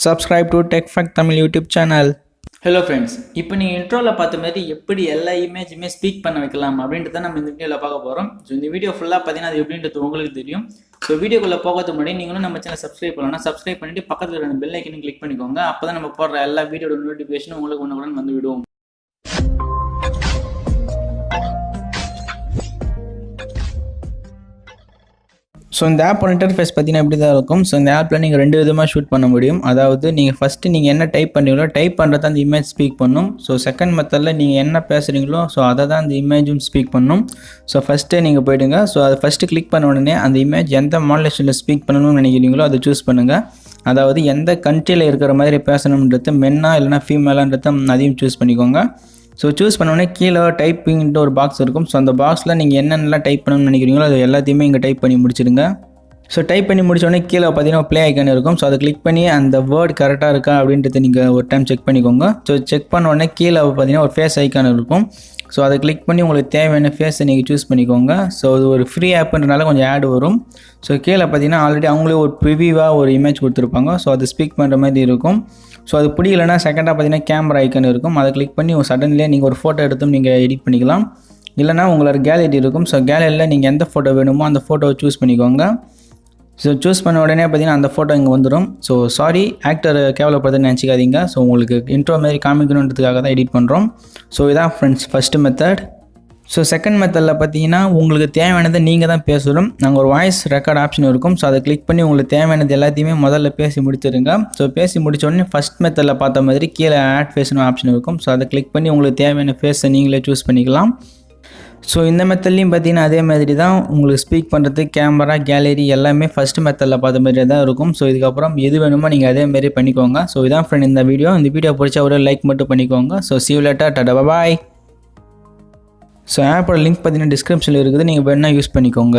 Subscribe to techfacttamil YouTube channel. Hello friends, இப்போ நீங்க இன்ட்ரோல பார்த்த மாதிரி எப்படி எல்லா இமேஜுமே ஸ்பீக் பண்ண வைக்கலாம் அப்படின்றத நம்ம இந்த வீடியோல பார்க்க போறோம். ஸோ இந்த வீடியோ ஃபுல்லா பார்த்தீங்கன்னா அது எப்படின்றது உங்களுக்கு தெரியும். ஸோ வீடியோக்குள்ள போகிறதுக்கு முன்னாடி நீங்களும் நம்ம சேனல் சப்ஸ்கிரைப் பண்ணலாம். சப்ஸ்கிரைப் பண்ணிட்டு பக்கத்துல இருக்க பெல் ஐக்கனையும் கிளிக் பண்ணிக்கோங்க. அப்பதான் நம்ம போடுற எல்லா வீடியோட நோட்டிஃபிகேஷனும் உங்களுக்கு உடனுக்குடன் வந்து விடும். ஸோ இந்த ஆப்போட இன்டர்ஃபேஸ் பார்த்தீங்கன்னா இப்படி தான் இருக்கும். ஸோ இந்த ஆப்பில் நீங்கள் ரெண்டு விதமாக ஷூட் பண்ண முடியும். அதாவது நீங்கள் ஃபஸ்ட்டு நீங்கள் என்ன டைப் பண்ணுறீங்களோ டைப் பண்ணுறது அந்த இமேஜ் ஸ்பீக் பண்ணும். ஸோ செகண்ட் மெத்தடில் நீங்கள் என்ன பேசுகிறீங்களோ ஸோ அதை தான் அந்த இமேஜும் ஸ்பீக் பண்ணும். ஸோ ஃபஸ்ட்டே நீங்கள் போய்டுங்க. ஸோ அதை ஃபஸ்ட்டு கிளிக் பண்ண உடனே அந்த இமேஜ் எந்த மாடுலேஷனில் ஸ்பீக் பண்ணணும்னு நினைக்கிறீங்களோ அதை சூஸ் பண்ணுங்கள். அதாவது எந்த கண்ட்ரியில் இருக்கிற மாதிரி பேசணுன்றது மென்னா இல்லைனா ஃபீமேலான்றத அதையும் சூஸ் பண்ணிக்கோங்க. ஸோ சூஸ் பண்ணோடனே கீழே டைப்பிங்ட்டு ஒரு பாக்ஸ் இருக்கும். ஸோ அந்த பாக்ஸில் நீங்கள் என்னென்னலாம் டைப் பண்ணணும்னு நினைக்கிறீங்களோ அது எல்லாத்தையுமே இங்கே டைப் பண்ணி முடிச்சிடுங்க. ஸோ டைப் பண்ணி முடிச்சோடனே கீழே பார்த்தீங்கன்னா ப்ளே ஐக்கான் இருக்கும். ஸோ அதை கிளிக் பண்ணி அந்த வேர்ட் கரெக்டாக இருக்கா அப்படின்றத நீங்கள் ஒரு டைம் செக் பண்ணிக்கோங்க. ஸோ செக் பண்ண உடனே கீழே பார்த்தீங்கன்னா ஒரு ஃபேஸ் ஐக்கான் இருக்கும். ஸோ அதை கிளிக் பண்ணி உங்களுக்கு தேவையான ஃபேஸை நீங்கள் சூஸ் பண்ணிக்கோங்க. ஸோ இது ஒரு ஃப்ரீ ஆப்புன்றனால கொஞ்சம் ஆட் வரும். ஸோ கீழே பார்த்தீங்கன்னா ஆல்ரெடி அவங்களே ஒரு ப்ரிவியூவாக ஒரு இமேஜ் கொடுத்துருப்பாங்க. ஸோ அது ஸ்பீக் பண்ணுற மாதிரி இருக்கும். ஸோ அது பிடிக்கலன்னா செகண்டாக பார்த்தீங்கன்னா கேமரா ஐக்கான் இருக்கும். அதை கிளிக் பண்ணி சடன்லேயே நீங்கள் ஒரு ஃபோட்டோ எடுத்தும் நீங்கள் எடிட் பண்ணிக்கலாம். இல்லைனா உங்களோட கேலரி இருக்கும். ஸோ கேலரியில் நீங்கள் எந்த ஃபோட்டோ வேணுமோ அந்த ஃபோட்டோவை சூஸ் பண்ணிக்கோங்க. ஸோ சூஸ் பண்ண உடனே பார்த்தீங்கன்னா அந்த ஃபோட்டோ இங்கே வந்துடும். ஸோ சாரி ஆக்டர் கேவலப்படுதுன்னு நினச்சிக்காதீங்க. ஸோ உங்களுக்கு இன்ட்ரோ மாதிரி காமிக்கணுன்றதுக்காக தான் எடிட் பண்ணுறோம். ஸோ இதான் friends first method. So second மெத்தடில் பார்த்தீங்கன்னா உங்களுக்கு தேவையானதை நீங்கள் தான் பேசணும். நாங்கள் ஒரு வாய்ஸ் ரெக்கார்ட் ஆப்ஷன் இருக்கும். ஸோ அதை கிளிக் பண்ணி உங்களுக்கு தேவையானது எல்லாத்தையுமே முதல்ல பேசி முடிச்சிருங்க. ஸோ பேசி முடிச்ச உடனே ஃபஸ்ட் மெத்தடில் பார்த்த மாதிரி கீழே ஆட் ஃபேஸ்னு ஆப்ஷன் இருக்கும். ஸோ அதை கிளிக் பண்ணி உங்களுக்கு தேவையான ஃபேஸை நீங்களே சூஸ் பண்ணிக்கலாம். ஸோ இந்த மெத்தட்லையும் பார்த்தீங்கன்னா அதே மாதிரி தான் உங்களுக்கு ஸ்பீக் பண்ணுறது கேமரா கேலரி எல்லாமே ஃபஸ்ட்டு மெத்தடில் பார்த்த மாதிரி தான் இருக்கும். ஸோ இதுக்கப்புறம் எது வேணுமோ நீங்கள் அதேமாரி பண்ணிக்கோங்க. ஸோ இதான் ஃப்ரெண்ட் இந்த வீடியோ பிடிச்சா ஒரு லைக் மட்டும் பண்ணிக்கோங்க. So see you later, Tata bye. So ஆப்போட லிங்க் பார்த்தீங்கன்னா டிஸ்கிரிப்ஷனில் இருக்குது, நீங்கள் வேணால் யூஸ் பண்ணிக்கோங்க.